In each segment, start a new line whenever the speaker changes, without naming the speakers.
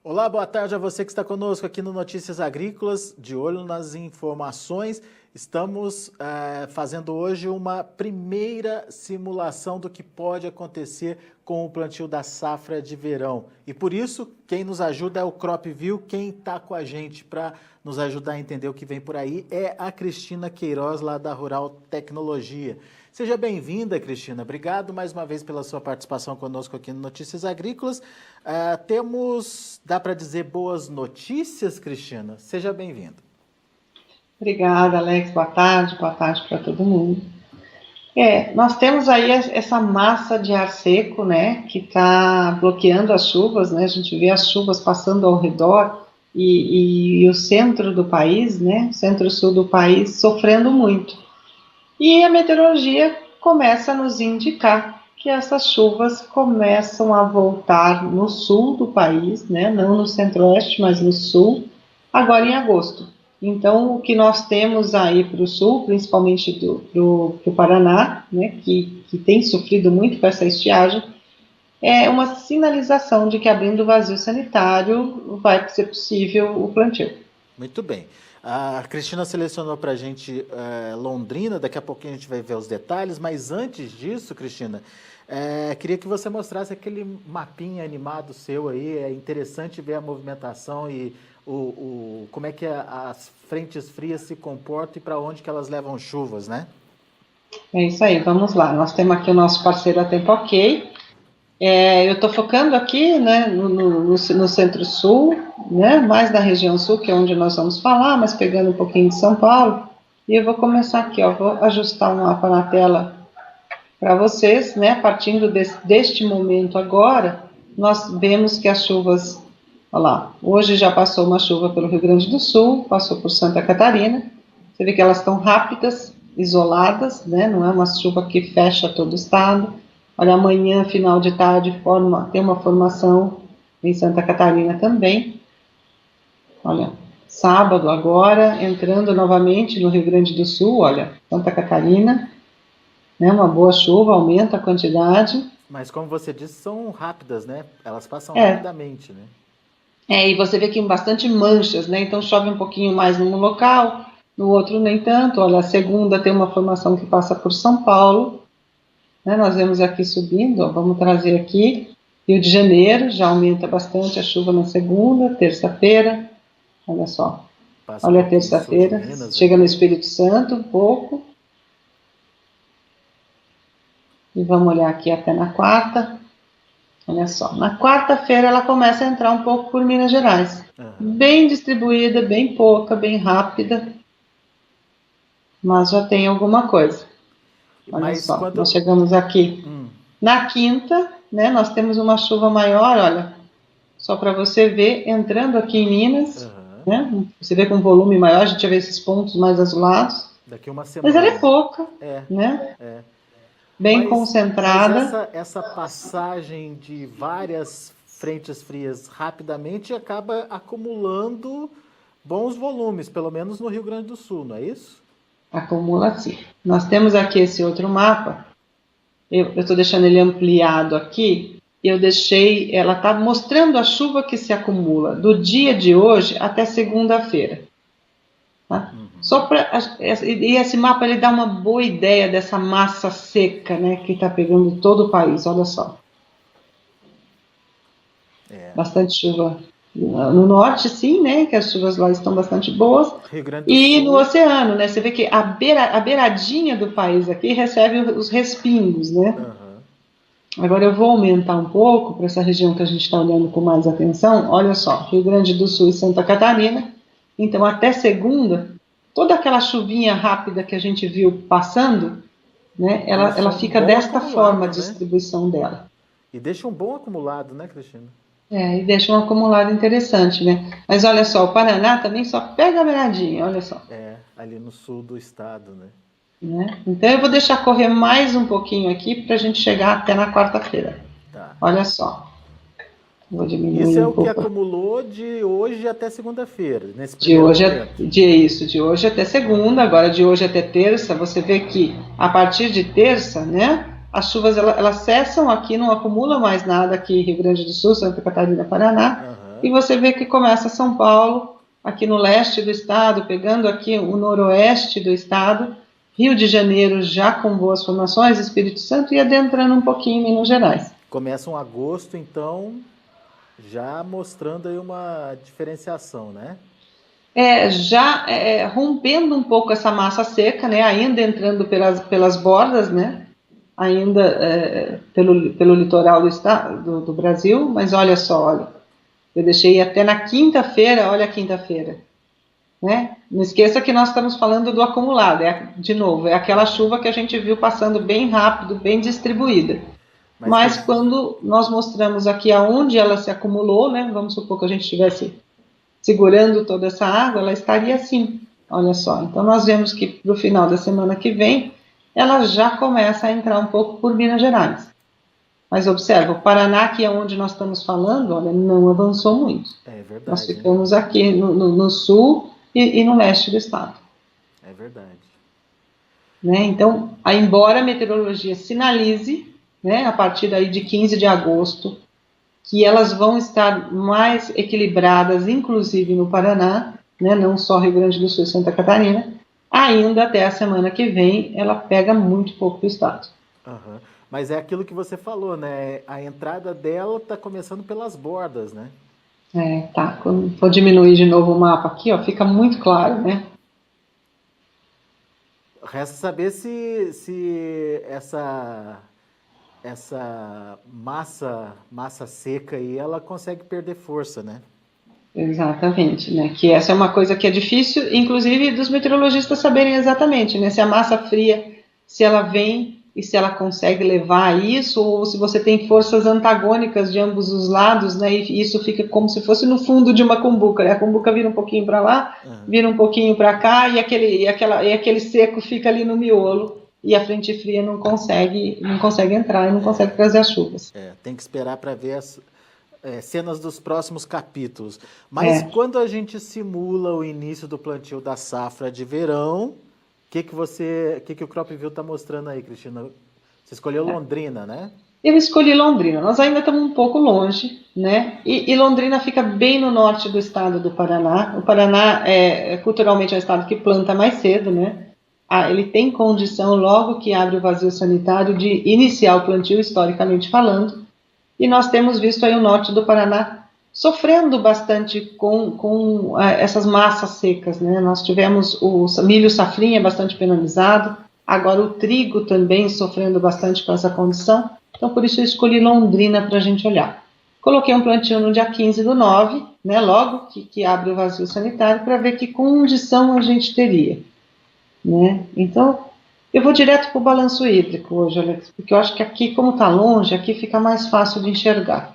Olá, boa tarde a você que está conosco aqui no Notícias Agrícolas, de olho nas informações. Estamos fazendo hoje uma primeira simulação do que pode acontecer com o plantio da safra de verão. E por isso, quem nos ajuda é o CropView. Quem está com a gente para nos ajudar a entender o que vem por aí é a Cristina Queiroz, lá da Rural Tecnologia. Seja bem-vinda, Cristina. Obrigado mais uma vez pela sua participação conosco aqui no Notícias Agrícolas. Dá para dizer, boas notícias, Cristina? Seja bem-vinda.
Obrigada, Alex. Boa tarde para todo mundo. Nós temos aí essa massa de ar seco, né, que está bloqueando as chuvas, né, a gente vê as chuvas passando ao redor e o centro do país, né, centro-sul do país, sofrendo muito. E a meteorologia começa a nos indicar que essas chuvas começam a voltar no sul do país, né, não no centro-oeste, mas no sul, agora em agosto. Então, o que nós temos aí para o sul, principalmente do Paraná, né, que tem sofrido muito com essa estiagem, é uma sinalização de que abrindo o vazio sanitário vai ser possível o plantio.
Muito bem. A Cristina selecionou para a gente Londrina, daqui a pouquinho a gente vai ver os detalhes, mas antes disso, Cristina, queria que você mostrasse aquele mapinha animado seu aí. É interessante ver a movimentação e como é que as frentes frias se comportam e para onde que elas levam chuvas, né?
É isso aí, vamos lá. Nós temos aqui o nosso parceiro A Tempo Ok. Eu estou focando aqui, né, no centro-sul, né, mais na região sul, que é onde nós vamos falar, mas pegando um pouquinho de São Paulo. E eu vou começar aqui, ó, vou ajustar um mapa na tela para vocês, né, partindo deste momento agora, nós vemos que as chuvas, olha lá, hoje já passou uma chuva pelo Rio Grande do Sul, passou por Santa Catarina, você vê que elas estão rápidas, isoladas, né, não é uma chuva que fecha todo o estado. Olha, amanhã, final de tarde, tem uma formação em Santa Catarina também. Olha, sábado agora, entrando novamente no Rio Grande do Sul, olha, Santa Catarina, né, uma boa chuva, aumenta a quantidade.
Mas como você disse, são rápidas, né? Elas passam rapidamente, né?
E você vê aqui bastante manchas, né? Então chove um pouquinho mais num local, no outro nem tanto. Olha, a segunda tem uma formação que passa por São Paulo, né? Nós vemos aqui subindo, ó, vamos trazer aqui, Rio de Janeiro, já aumenta bastante a chuva na segunda, terça-feira, olha só. Olha a terça-feira, chega no Espírito Santo um pouco. E vamos olhar aqui até na quarta. Olha só, na quarta-feira ela começa a entrar um pouco por Minas Gerais. Bem distribuída, bem pouca, bem rápida. Mas já tem alguma coisa. Olha só, nós chegamos aqui na quinta, né? Nós temos uma chuva maior, olha. Só para você ver, entrando aqui em Minas, né? Você vê com um volume maior, a gente vê esses pontos mais azulados.
Daqui uma semana.
Mas ela é pouca, né? Bem concentrada.
Mas essa passagem de várias frentes frias rapidamente acaba acumulando bons volumes, pelo menos no Rio Grande do Sul, não é isso?
Acumula sim. Nós temos aqui esse outro mapa, eu estou deixando ele ampliado aqui, ela está mostrando a chuva que se acumula do dia de hoje até segunda-feira. Tá? E esse mapa ele dá uma boa ideia dessa massa seca, né, que está pegando todo o país, olha só. Bastante chuva no norte, sim, né, que as chuvas lá estão bastante boas. E no oceano, né, você vê que a beiradinha do país aqui recebe os respingos, né. Agora eu vou aumentar um pouco para essa região que a gente está olhando com mais atenção. Olha só, Rio Grande do Sul e Santa Catarina. Então até segunda, toda aquela chuvinha rápida que a gente viu passando, né, ela fica desta forma a distribuição dela.
E deixa um bom acumulado, né, Cristina?
E deixa um acumulado interessante, né? Mas olha só, o Paraná também só pega a beiradinha, olha só.
Ali no sul do estado, né?
Então eu vou deixar correr mais um pouquinho aqui para a gente chegar até na quarta-feira. Olha só. Vou diminuir
isso é
um pouco.
O que acumulou de hoje até segunda-feira.
De hoje até segunda, agora de hoje até terça, você vê que a partir de terça, né, as chuvas elas cessam aqui, não acumula mais nada aqui Rio Grande do Sul, Santa Catarina, Paraná. e você vê que começa São Paulo, aqui no leste do estado, pegando aqui o noroeste do estado, Rio de Janeiro já com boas formações, Espírito Santo, e adentrando um pouquinho em Minas Gerais.
Começa um agosto, então, já mostrando aí uma diferenciação, né?
Já rompendo um pouco essa massa seca, né? Ainda entrando pelas bordas, né? Ainda pelo litoral do estado, do Brasil, mas olha só, olha, eu deixei até na quinta-feira, olha a quinta-feira, né? Não esqueça que nós estamos falando do acumulado, de novo, é aquela chuva que a gente viu passando bem rápido, bem distribuída. Mas quando nós mostramos aqui aonde ela se acumulou, né? Vamos supor que a gente estivesse segurando toda essa água, ela estaria assim, olha só. Então nós vemos que para o final da semana que vem, ela já começa a entrar um pouco por Minas Gerais. Mas observa, o Paraná, que é onde nós estamos falando, olha, não avançou muito.
É verdade.
Nós ficamos aqui no sul e no leste do estado.
É verdade.
Né? Então, embora a meteorologia sinalize, né, a partir aí de 15 de agosto, que elas vão estar mais equilibradas, inclusive no Paraná, né, não só Rio Grande do Sul e Santa Catarina, ainda até a semana que vem, ela pega muito pouco do estado.
Uhum. Mas é aquilo que você falou, né? A entrada dela está começando pelas bordas, né?
Tá. Quando for diminuir de novo o mapa aqui, ó, fica muito claro, né?
Resta saber se essa massa seca aí, ela consegue perder força, né?
Exatamente, né? Que essa é uma coisa que é difícil, inclusive dos meteorologistas saberem exatamente, né? Se a massa fria, se ela vem e se ela consegue levar isso, ou se você tem forças antagônicas de ambos os lados, né? E isso fica como se fosse no fundo de uma cumbuca, né? A cumbuca vira um pouquinho para lá, vira um pouquinho para cá, e aquele seco fica ali no miolo, e a frente fria não consegue entrar e não consegue trazer as chuvas.
Tem que esperar para ver as cenas dos próximos capítulos. Mas quando a gente simula o início do plantio da safra de verão, o que o CropView está mostrando aí, Cristina? Você escolheu Londrina, né?
Eu escolhi Londrina. Nós ainda estamos um pouco longe, né? E Londrina fica bem no norte do estado do Paraná. O Paraná culturalmente é um estado que planta mais cedo, né? Ele tem condição, logo que abre o vazio sanitário, de iniciar o plantio, historicamente falando. E nós temos visto aí o norte do Paraná sofrendo bastante com essas massas secas, né? Nós tivemos o milho safrinha bastante penalizado, agora o trigo também sofrendo bastante com essa condição, então por isso eu escolhi Londrina para a gente olhar. Coloquei um plantio no dia 15/9, né, logo que abre o vazio sanitário, para ver que condição a gente teria, né? Então, eu vou direto para o balanço hídrico hoje, Alex, porque eu acho que aqui, como está longe, aqui fica mais fácil de enxergar.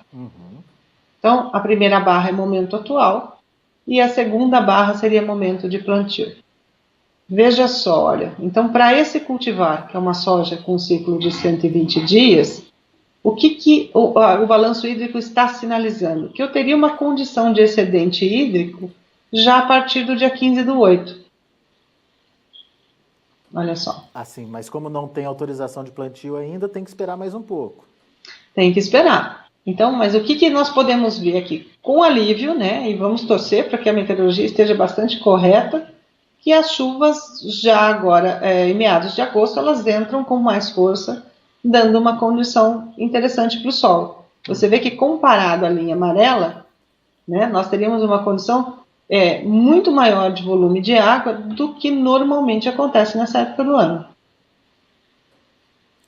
Então, a primeira barra é momento atual e a segunda barra seria momento de plantio. Veja só, olha, então para esse cultivar, que é uma soja com um ciclo de 120 dias, o que o balanço hídrico está sinalizando? Que eu teria uma condição de excedente hídrico já a partir do dia 15/8. Olha só.
Assim, mas como não tem autorização de plantio ainda, tem que esperar mais um pouco.
Tem que esperar. Então, mas o que nós podemos ver aqui? Com alívio, né, e vamos torcer para que a meteorologia esteja bastante correta, que as chuvas já agora, em meados de agosto, elas entram com mais força, dando uma condição interessante para o solo. Você vê que comparado à linha amarela, né, nós teríamos uma condição muito maior de volume de água do que normalmente acontece nessa época do ano.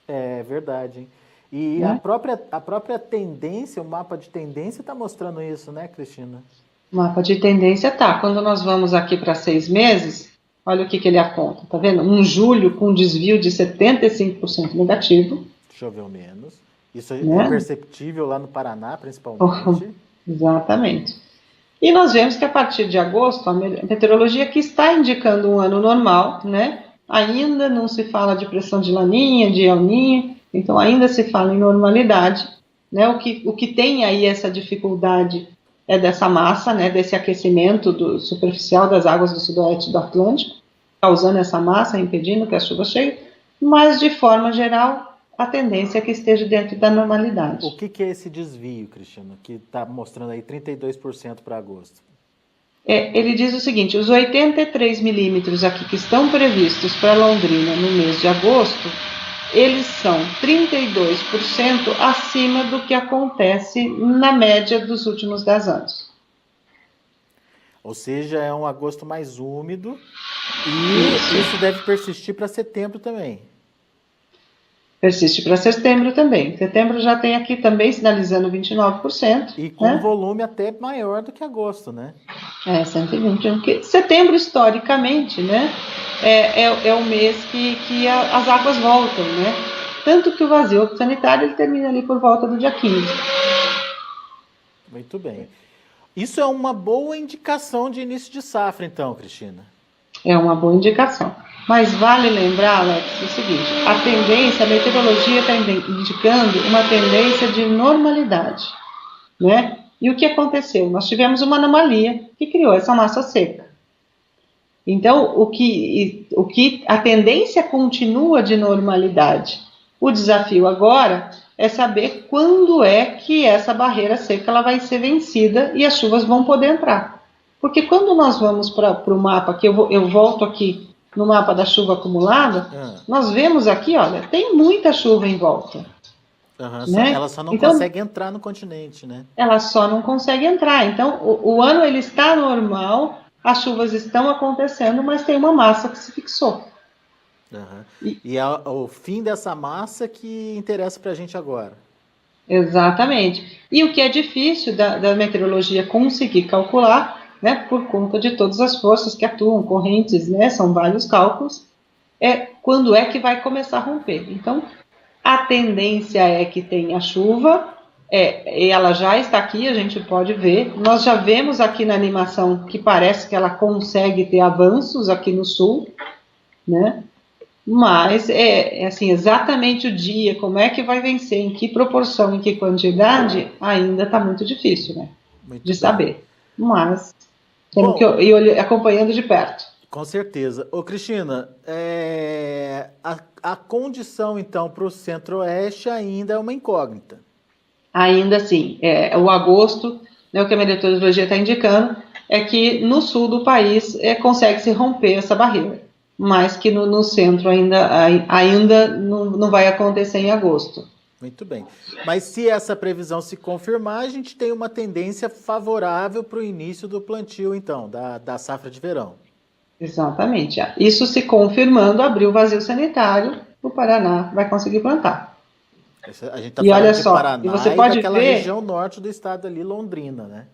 É verdade, hein? E a própria tendência, o mapa de tendência está mostrando isso, né, Cristina?
O mapa de tendência tá. Quando nós vamos aqui para 6 meses, olha o que ele aponta, tá vendo? Um julho com desvio de 75% negativo.
Choveu menos. Isso é perceptível lá no Paraná, principalmente.
Exatamente. E nós vemos que a partir de agosto, a meteorologia que está indicando um ano normal, né? Ainda não se fala de pressão de Laninha, de El Niño, então ainda se fala em normalidade, né? O que tem aí essa dificuldade é dessa massa, né? Desse aquecimento superficial das águas do sudoeste do Atlântico, causando essa massa, impedindo que a chuva chegue, mas de forma geral, a tendência é que esteja dentro da normalidade.
O que é esse desvio, Cristina, que está mostrando aí 32% para agosto?
Ele diz o seguinte, os 83 milímetros aqui que estão previstos para Londrina no mês de agosto, eles são 32% acima do que acontece na média dos últimos 10 anos.
Ou seja, é um agosto mais úmido e isso deve persistir para setembro também.
Persiste para setembro também. Setembro já tem aqui também sinalizando 29%.
E com volume até maior do que agosto, né?
121. Porque setembro, historicamente, né, é o mês que as águas voltam, né? Tanto que o vazio sanitário ele termina ali por volta do dia 15.
Muito bem. Isso é uma boa indicação de início de safra, então, Cristina?
É uma boa indicação. Mas vale lembrar, Alex, o seguinte, a meteorologia está indicando uma tendência de normalidade, né? E o que aconteceu? Nós tivemos uma anomalia que criou essa massa seca. Então, a tendência continua de normalidade. O desafio agora é saber quando é que essa barreira seca ela vai ser vencida e as chuvas vão poder entrar. Porque quando nós vamos para o mapa, que eu volto aqui no mapa da chuva acumulada, nós vemos aqui, olha, tem muita chuva em volta.
Né? Ela só não consegue entrar no continente, né?
Ela só não consegue entrar. Então, o ano ele está normal, as chuvas estão acontecendo, mas tem uma massa que se fixou.
E é o fim dessa massa que interessa para a gente agora.
Exatamente. E o que é difícil da meteorologia conseguir calcular, né, por conta de todas as forças que atuam, correntes, né, são vários cálculos, é quando é que vai começar a romper. Então, a tendência é que tenha chuva, ela já está aqui, a gente pode ver. Nós já vemos aqui na animação que parece que ela consegue ter avanços aqui no sul, né? Mas assim, exatamente o dia, como é que vai vencer, em que proporção, em que quantidade, ainda está muito difícil, né? De saber. Mas temos que ir acompanhando de perto.
Com certeza. Ô, Cristina, a condição, então, para o Centro-Oeste ainda é uma incógnita.
Ainda sim. O agosto, né, o que a meteorologia está indicando, é que no sul do país consegue-se romper essa barreira, mas que no centro ainda não vai acontecer em agosto.
Muito bem. Mas se essa previsão se confirmar, a gente tem uma tendência favorável para o início do plantio, então, da safra de verão.
Exatamente. Isso se confirmando, abrir o vazio sanitário, o Paraná vai conseguir plantar.
A gente está falando de Paraná,
e você pode
daquela
ver
região norte do estado ali, Londrina, né?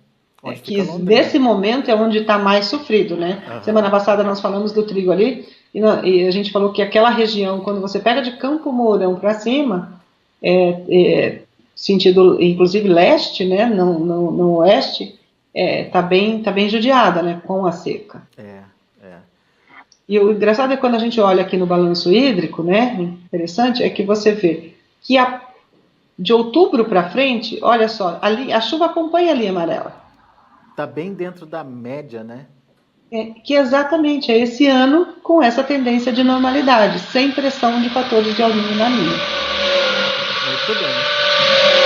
Que nesse momento é onde está mais sofrido, né? Semana passada nós falamos do trigo ali, e a gente falou que aquela região, quando você pega de Campo Mourão para cima, sentido inclusive leste, né? No oeste, tá bem judiada, né? Com a seca. E o engraçado é quando a gente olha aqui no balanço hídrico, né? Interessante é que você vê que de outubro para frente, olha só, ali a chuva acompanha a linha amarela.
Está bem dentro da média, né?
Que exatamente é esse ano com essa tendência de normalidade, sem pressão de fatores de El Niño na linha.
Muito bem.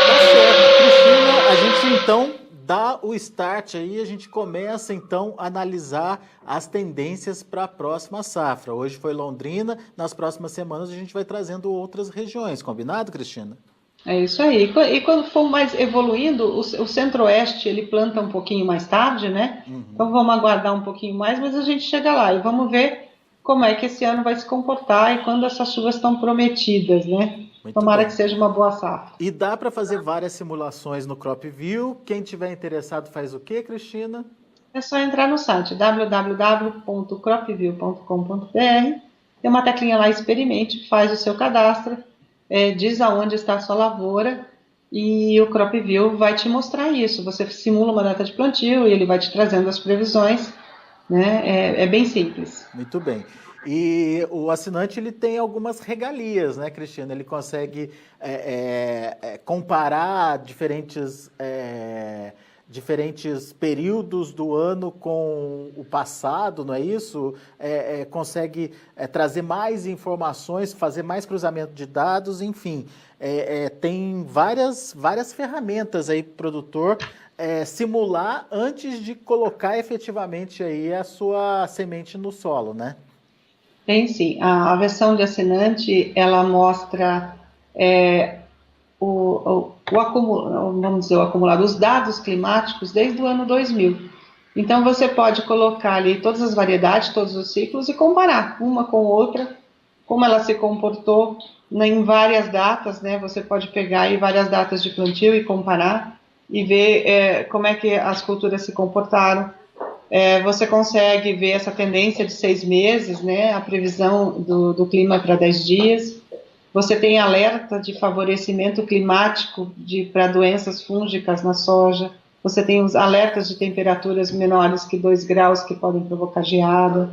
Tá certo, Cristina. A gente então dá o start aí, a gente começa então a analisar as tendências para a próxima safra. Hoje foi Londrina, nas próximas semanas a gente vai trazendo outras regiões. Combinado, Cristina?
É isso aí. E quando for mais evoluindo, o Centro-Oeste ele planta um pouquinho mais tarde, né? Então vamos aguardar um pouquinho mais, mas a gente chega lá e vamos ver como é que esse ano vai se comportar e quando essas chuvas estão prometidas, né? Tomara que seja uma boa safra.
E dá para fazer várias simulações no CropView. Quem tiver interessado faz o quê, Cristina?
É só entrar no site www.cropview.com.br, tem uma teclinha lá, experimente, faz o seu cadastro, diz aonde está a sua lavoura e o CropView vai te mostrar isso. Você simula uma data de plantio e ele vai te trazendo as previsões, né? É bem simples.
Muito bem. E o assinante ele tem algumas regalias, né, Cristina? Ele consegue comparar diferentes diferentes períodos do ano com o passado, não é isso? Consegue trazer mais informações, fazer mais cruzamento de dados, enfim. Tem várias ferramentas aí para o produtor simular antes de colocar efetivamente aí a sua semente no solo, né?
Tem sim. A versão de assinante, ela mostra vamos dizer, o acumulado, os dados climáticos desde o ano 2000. Então, você pode colocar ali todas as variedades, todos os ciclos e comparar uma com outra, como ela se comportou em várias datas, né? Você pode pegar aí várias datas de plantio e comparar e ver como é que as culturas se comportaram. Você consegue ver essa tendência de 6 meses, né? A previsão do clima para 10 dias. Você tem alerta de favorecimento climático para doenças fúngicas na soja. Você tem os alertas de temperaturas menores que 2 graus que podem provocar geada.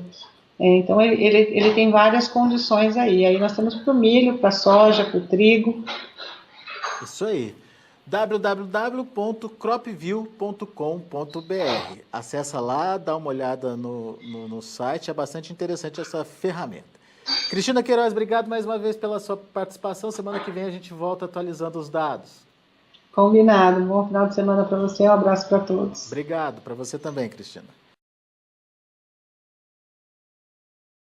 Então, ele tem várias condições aí. Aí nós temos para o milho, para a soja, para o trigo.
Isso aí. www.cropview.com.br. Acessa lá, dá uma olhada no site. É bastante interessante essa ferramenta. Cristina Queiroz, obrigado mais uma vez pela sua participação. Semana que vem a gente volta atualizando os dados.
Combinado. Bom final de semana para você. Um abraço para todos.
Obrigado. Para você também, Cristina.